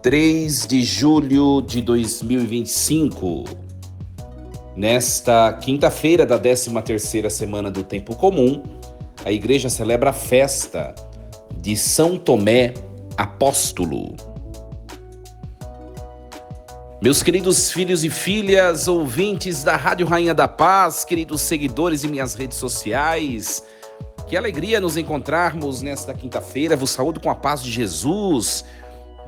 3 de julho de 2025. Nesta quinta-feira da 13ª semana do Tempo Comum, a igreja celebra a festa de São Tomé Apóstolo. Meus queridos filhos e filhas, ouvintes da Rádio Rainha da Paz, queridos seguidores em minhas redes sociais, que alegria nos encontrarmos nesta quinta-feira. Vos saúdo com a paz de Jesus.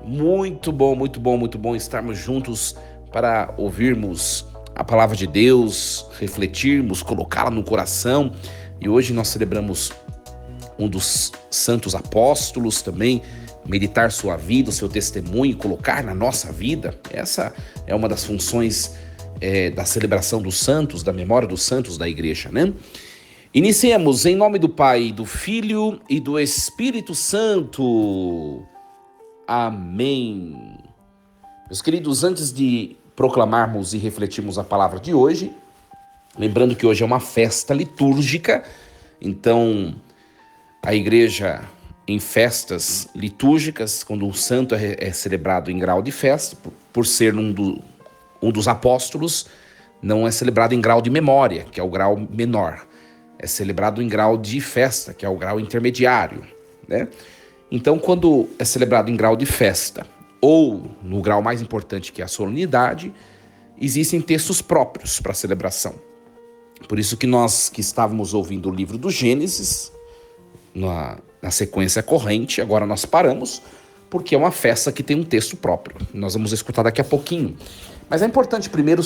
Muito bom estarmos juntos para ouvirmos a palavra de Deus, refletirmos, colocá-la no coração. E hoje nós celebramos um dos santos apóstolos também, meditar sua vida, o seu testemunho e colocar na nossa vida. Essa é uma das funções da celebração dos santos, da memória dos santos da igreja, né? Iniciemos em nome do Pai, do Filho e do Espírito Santo. Amém. Meus queridos, antes de proclamarmos e refletirmos a palavra de hoje, lembrando que hoje é uma festa litúrgica, então a igreja em festas litúrgicas, quando um santo é celebrado em grau de festa, por ser um dos apóstolos, não é celebrado em grau de memória, que é o grau menor. É celebrado em grau de festa, que é o grau intermediário, né? Então, quando é celebrado em grau de festa, ou no grau mais importante, que é a solenidade, existem textos próprios para a celebração. Por isso que nós que estávamos ouvindo o livro do Gênesis, na sequência corrente, agora nós paramos, porque é uma festa que tem um texto próprio. Nós vamos escutar daqui a pouquinho. Mas é importante primeiro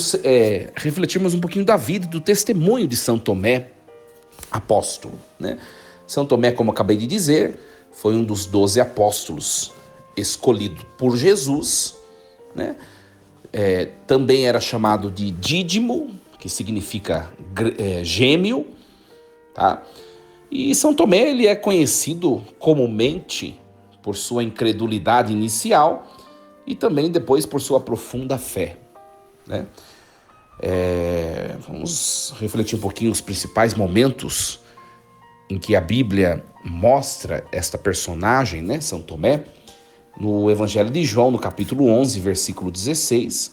refletirmos um pouquinho da vida e do testemunho de São Tomé Apóstolo, né? São Tomé, como eu acabei de dizer, foi um dos 12 apóstolos escolhido por Jesus, né? Também era chamado de Dídimo, que significa gêmeo, tá? E São Tomé, ele é conhecido comumente por sua incredulidade inicial e também depois por sua profunda fé, né? Vamos refletir um pouquinho os principais momentos em que a Bíblia mostra esta personagem, né, São Tomé, no Evangelho de João, no capítulo 11, versículo 16,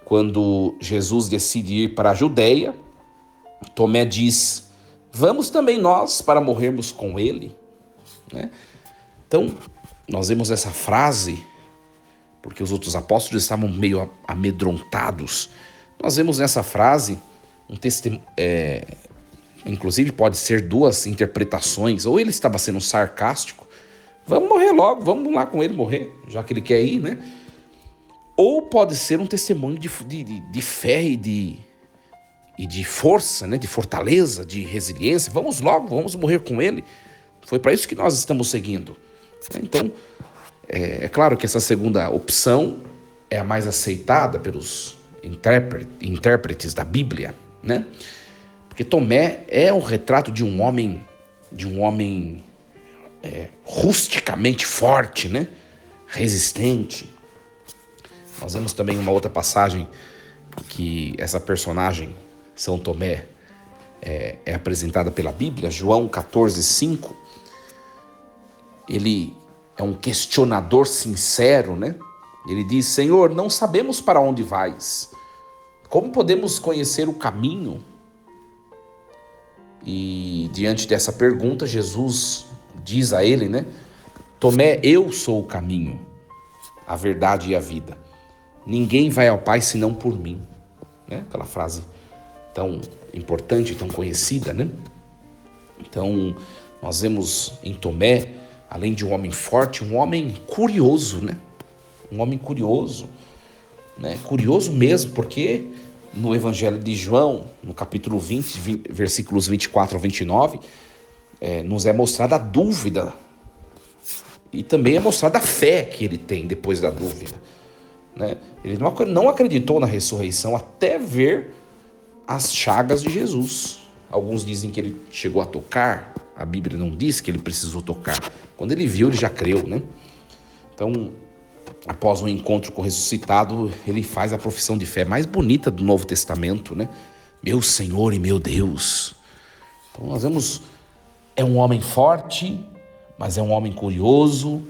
quando Jesus decide ir para a Judeia, Tomé diz: vamos também nós para morrermos com ele, né? Então, nós vemos essa frase, porque os outros apóstolos estavam meio amedrontados. Nós vemos nessa frase um testemunho, inclusive pode ser duas interpretações, ou ele estava sendo sarcástico, vamos morrer logo, vamos lá com ele morrer, já que ele quer ir, né? Ou pode ser um testemunho de fé e de força, né? De fortaleza, de resiliência, vamos logo, vamos morrer com ele, foi para isso que nós estamos seguindo. Então, é claro que essa segunda opção é a mais aceitada pelos intérpretes da Bíblia, né? Porque Tomé é um retrato de um homem rusticamente forte, né? Resistente. Nós vemos também uma outra passagem que essa personagem, São Tomé, é apresentada pela Bíblia, João 14:5. Ele é um questionador sincero, né? Ele diz: Senhor, não sabemos para onde vais. Como podemos conhecer o caminho? E diante dessa pergunta, Jesus diz a ele, né? Tomé, eu sou o caminho, a verdade e a vida. Ninguém vai ao Pai senão por mim. Né? Aquela frase tão importante, tão conhecida, né? Então, nós vemos em Tomé, além de um homem forte, um homem curioso, né? Um homem curioso, né? Curioso mesmo, porque no Evangelho de João, no capítulo 20, versículos 24 a 29, nos é mostrada a dúvida e também é mostrada a fé que ele tem depois da dúvida, né? Ele não acreditou na ressurreição até ver as chagas de Jesus. Alguns dizem que ele chegou a tocar, a Bíblia não diz que ele precisou tocar. Quando ele viu, ele já creu, né? Então, após um encontro com o ressuscitado, ele faz a profissão de fé mais bonita do Novo Testamento, né? Meu Senhor e meu Deus. Então nós vemos, é um homem forte, mas é um homem curioso,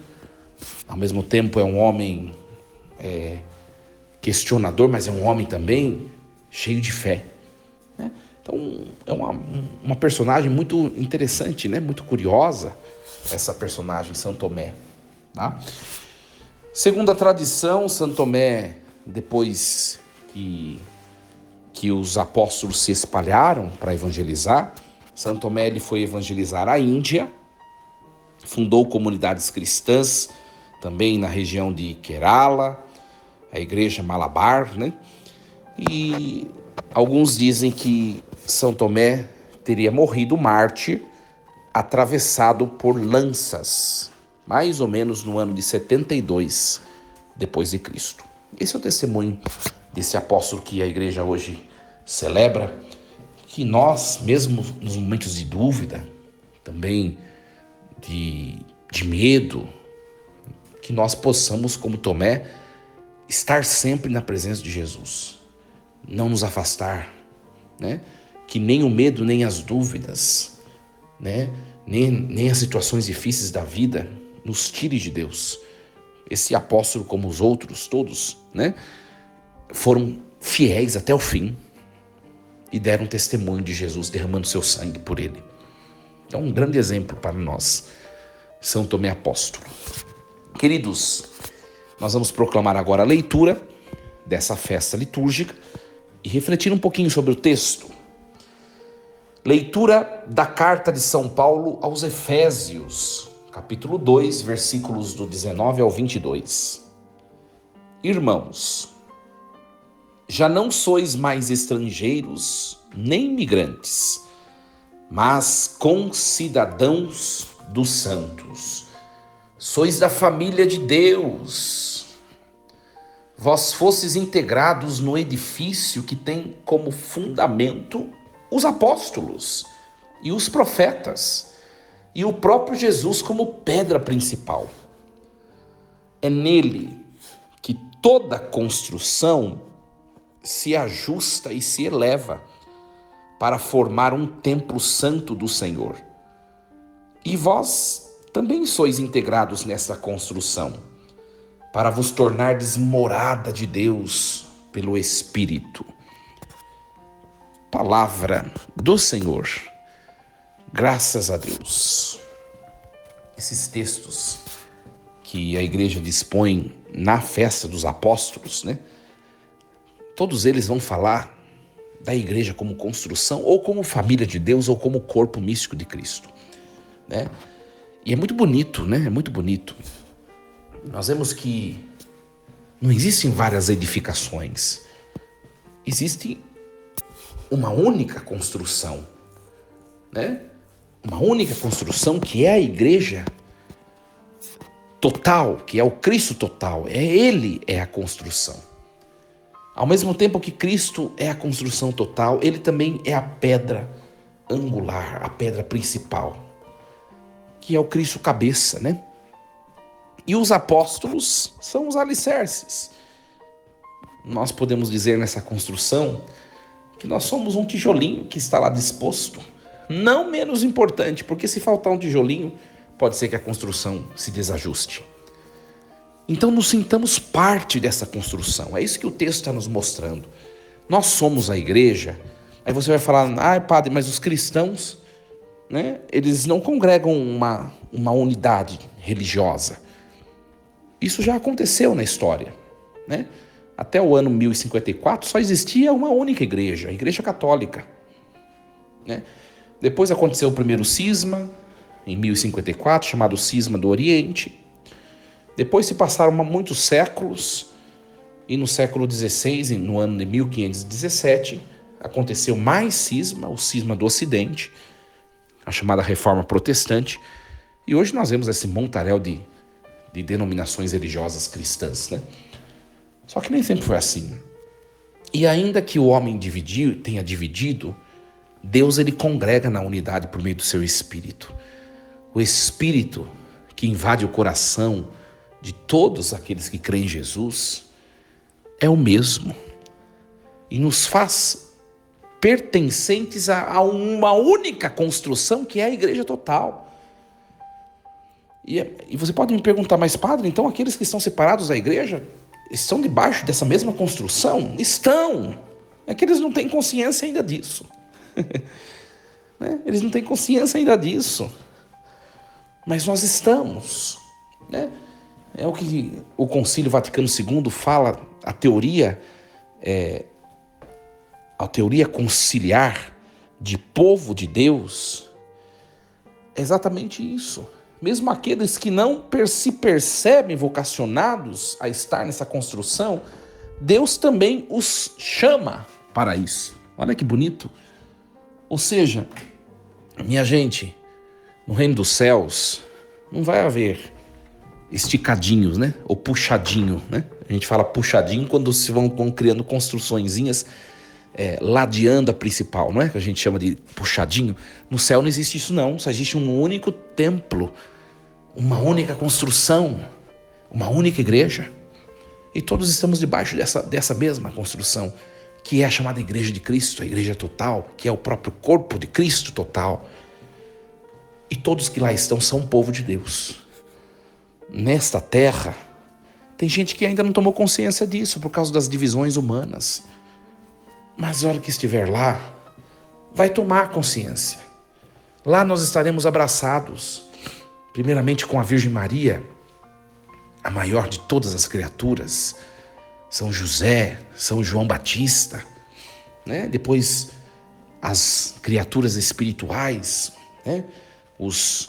ao mesmo tempo é um homem questionador, mas é um homem também cheio de fé, né? Então é uma personagem muito interessante, né? Muito curiosa, essa personagem São Tomé, tá? Segundo a tradição, São Tomé, depois que os apóstolos se espalharam para evangelizar, São Tomé ele foi evangelizar a Índia, fundou comunidades cristãs também na região de Kerala, a igreja Malabar, né? E alguns dizem que São Tomé teria morrido mártir, atravessado por lanças, mais ou menos no ano de 72 depois de Cristo. Esse é o testemunho desse apóstolo que a igreja hoje celebra, que nós, mesmo nos momentos de dúvida, também de medo, que nós possamos, como Tomé, estar sempre na presença de Jesus, não nos afastar, né? Que nem o medo, nem as dúvidas, né? nem as situações difíceis da vida nos tire de Deus. Esse apóstolo, como os outros todos, né? Foram fiéis até o fim e deram testemunho de Jesus, derramando seu sangue por ele. Então, um grande exemplo para nós, São Tomé Apóstolo. Queridos, nós vamos proclamar agora a leitura dessa festa litúrgica e refletir um pouquinho sobre o texto. Leitura da carta de São Paulo aos Efésios, capítulo 2, versículos do 19 ao 22. Irmãos, já não sois mais estrangeiros nem imigrantes, mas concidadãos dos santos. Sois da família de Deus. Vós fostes integrados no edifício que tem como fundamento os apóstolos e os profetas, e o próprio Jesus como pedra principal. É nele que toda construção se ajusta e se eleva para formar um templo santo do Senhor. E vós também sois integrados nessa construção, para vos tornardes morada de Deus pelo Espírito. Palavra do Senhor. Graças a Deus. Esses textos que a igreja dispõe na festa dos apóstolos, né? Todos eles vão falar da igreja como construção, ou como família de Deus, ou como corpo místico de Cristo, né? E é muito bonito, né? É muito bonito. Nós vemos que não existem várias edificações. Existe uma única construção, né? Uma única construção que é a igreja total, que é o Cristo total. Ele é a construção. Ao mesmo tempo que Cristo é a construção total, ele também é a pedra angular, a pedra principal, que é o Cristo cabeça, né? E os apóstolos são os alicerces. Nós podemos dizer nessa construção que nós somos um tijolinho que está lá disposto, não menos importante, porque se faltar um tijolinho, pode ser que a construção se desajuste. Então nos sintamos parte dessa construção, é isso que o texto está nos mostrando. Nós somos a igreja. Aí você vai falar, padre, mas os cristãos, né, eles não congregam uma unidade religiosa. Isso já aconteceu na história, né? Até o ano 1054 só existia uma única igreja, a Igreja Católica, né? Depois aconteceu o primeiro cisma, em 1054, chamado Cisma do Oriente. Depois se passaram muitos séculos, e no século XVI, no ano de 1517, aconteceu mais cisma, o Cisma do Ocidente, a chamada Reforma Protestante, e hoje nós vemos esse montaréu de denominações religiosas cristãs, né? Só que nem sempre foi assim. E ainda que o homem tenha dividido, Deus ele congrega na unidade por meio do seu Espírito. O Espírito que invade o coração de todos aqueles que creem em Jesus é o mesmo e nos faz pertencentes a uma única construção que é a igreja total. E você pode me perguntar, mas padre, então aqueles que estão separados da igreja, estão debaixo dessa mesma construção? Estão. É que eles não têm consciência ainda disso. Né? Eles não têm consciência ainda disso. Mas nós estamos. Né? É o que o Concílio Vaticano II fala, a teoria conciliar de povo de Deus. É exatamente isso. Mesmo aqueles que não se percebem vocacionados a estar nessa construção, Deus também os chama para isso. Olha que bonito. Ou seja, minha gente, no reino dos céus não vai haver esticadinhos, né? Ou puxadinho, né? A gente fala puxadinho quando se vão criando construçõezinhas ladeando a principal, não é? Que a gente chama de puxadinho. No céu não existe isso não, só existe um único templo, uma única construção, uma única igreja. E todos estamos debaixo dessa mesma construção, que é a chamada Igreja de Cristo, a Igreja total, que é o próprio corpo de Cristo total. E todos que lá estão são um povo de Deus. Nesta terra, tem gente que ainda não tomou consciência disso por causa das divisões humanas. Mas a hora que estiver lá, vai tomar consciência. Lá nós estaremos abraçados, primeiramente com a Virgem Maria, a maior de todas as criaturas, São José, São João Batista, né? Depois as criaturas espirituais, né? Os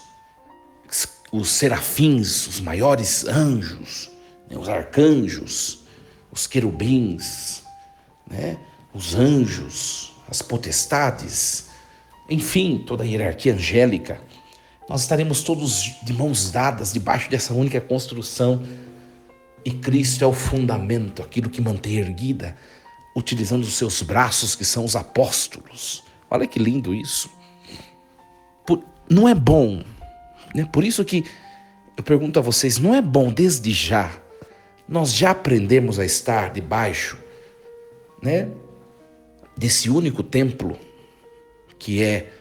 serafins, os maiores anjos, né? Os arcanjos, os querubins, né? Os anjos, as potestades, enfim, toda a hierarquia angélica. Nós estaremos todos de mãos dadas debaixo dessa única construção. E Cristo é o fundamento, aquilo que mantém erguida, utilizando os seus braços, que são os apóstolos. Olha que lindo isso. Não é bom, né? Por isso que eu pergunto a vocês, não é bom desde já nós já aprendemos a estar debaixo, né, desse único templo que é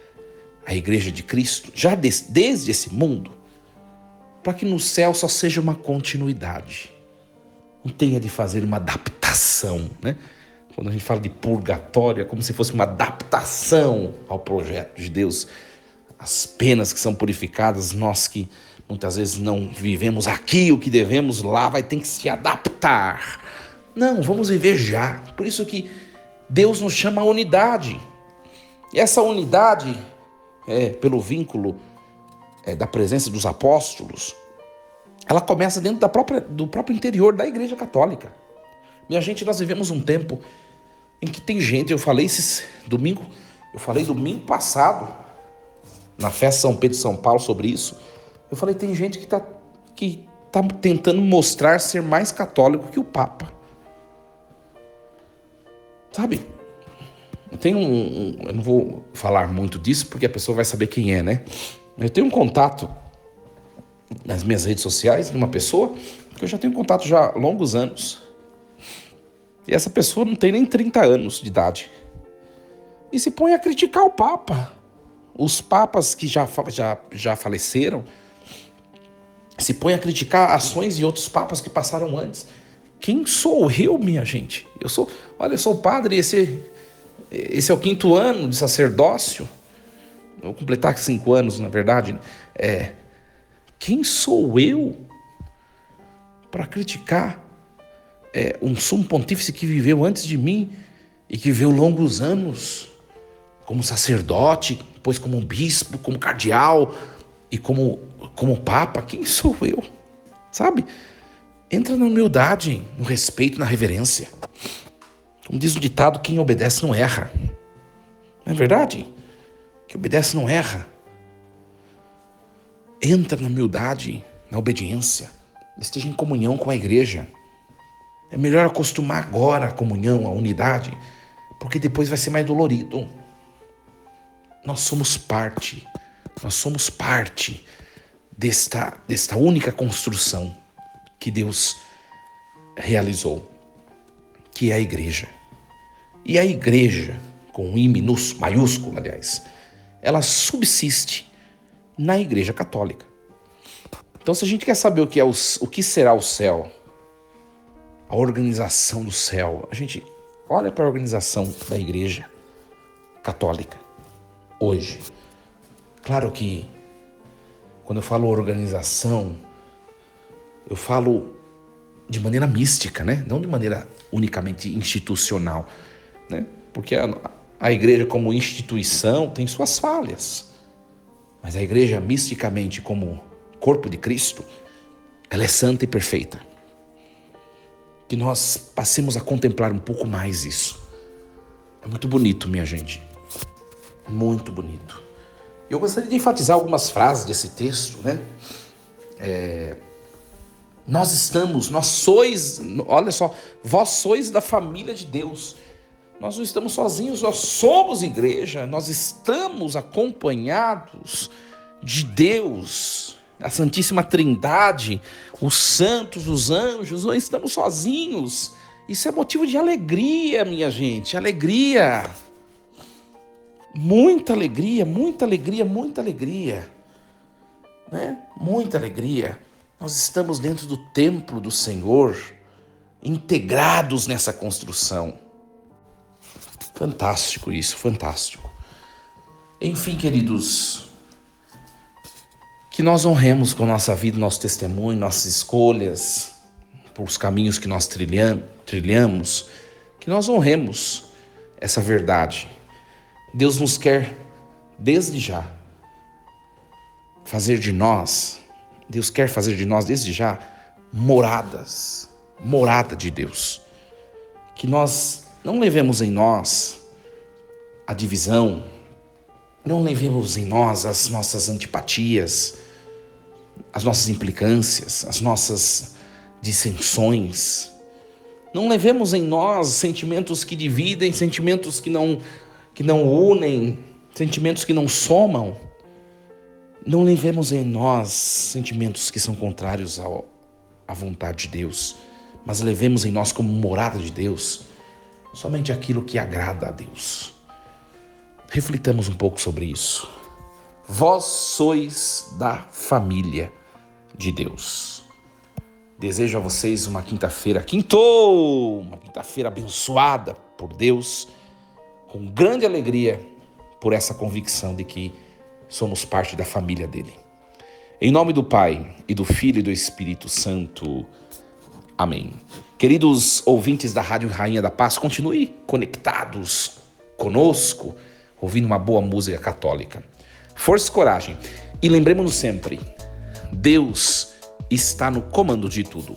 a Igreja de Cristo, já desde esse mundo, para que no céu só seja uma continuidade. Não tenha de fazer uma adaptação, né? Quando a gente fala de purgatório, é como se fosse uma adaptação ao projeto de Deus. As penas que são purificadas, nós que muitas vezes não vivemos aqui o que devemos, lá vai ter que se adaptar. Não, vamos viver já. Por isso que Deus nos chama a unidade. E essa unidade, pelo vínculo da presença dos apóstolos, ela começa dentro do próprio interior da Igreja Católica. Minha gente, nós vivemos um tempo em que tem gente, eu falei domingo passado, na festa São Pedro e São Paulo sobre isso, eu falei, tem gente que tá tentando mostrar ser mais católico que o Papa. Sabe? Eu não vou falar muito disso, porque a pessoa vai saber quem é, né? Eu tenho um contato nas minhas redes sociais de uma pessoa que eu já tenho contato já há longos anos. E essa pessoa não tem nem 30 anos de idade. E se põe a criticar o Papa. Os papas que já faleceram, se põe a criticar ações de outros papas que passaram antes. Quem sou eu, minha gente? Eu sou o padre, esse é o 5º ano de sacerdócio. Vou completar 5 anos, na verdade. Quem sou eu para criticar um sumo pontífice que viveu antes de mim e que viveu longos anos como sacerdote, depois como bispo, como cardeal e como papa? Quem sou eu? Sabe? Entra na humildade, no respeito, na reverência. Como diz o ditado, quem obedece não erra. Não é verdade? Quem obedece não erra. Entra na humildade, na obediência. Esteja em comunhão com a igreja. É melhor acostumar agora a comunhão, a unidade, porque depois vai ser mais dolorido. Nós somos parte desta única construção que Deus realizou, que é a igreja. E a igreja, com I maiúsculo, aliás, ela subsiste na Igreja Católica. Então, se a gente quer saber o que será o céu, a organização do céu. A gente olha para a organização da Igreja Católica hoje. Claro que quando eu falo organização, eu falo de maneira mística, né? Não de maneira unicamente institucional, né? Porque a igreja como instituição tem suas falhas, mas a igreja misticamente como corpo de Cristo, ela é santa e perfeita. Que nós passemos a contemplar um pouco mais isso. É muito bonito, minha gente. Muito bonito. Eu gostaria de enfatizar algumas frases desse texto, né? Nós sois, olha só, vós sois da família de Deus. Nós não estamos sozinhos, nós somos igreja, nós estamos acompanhados de Deus, a Santíssima Trindade, os santos, os anjos, não estamos sozinhos. Isso é motivo de alegria, minha gente, alegria. Muita alegria, muita alegria, muita alegria, né? Muita alegria. Nós estamos dentro do templo do Senhor, integrados nessa construção. Fantástico isso, fantástico. Enfim, queridos, que nós honremos com nossa vida, nosso testemunho, nossas escolhas, por os caminhos que nós trilhamos, que nós honremos essa verdade. Deus nos quer, desde já, Deus quer fazer de nós, desde já, morada de Deus. Que nós não levemos em nós a divisão, não levemos em nós as nossas antipatias, as nossas implicâncias, as nossas dissensões. Não levemos em nós sentimentos que dividem, sentimentos que não unem, sentimentos que não somam. Não levemos em nós sentimentos que são contrários à vontade de Deus, mas levemos em nós como morada de Deus somente aquilo que agrada a Deus. Reflitamos um pouco sobre isso. Vós sois da família de Deus. Desejo a vocês uma quinta-feira abençoada por Deus, com grande alegria por essa convicção de que somos parte da família dele. Em nome do Pai, e do Filho e do Espírito Santo. Amém. Queridos ouvintes da Rádio Rainha da Paz, continue conectados conosco, ouvindo uma boa música católica. Força e coragem. E lembremos-nos sempre, Deus está no comando de tudo.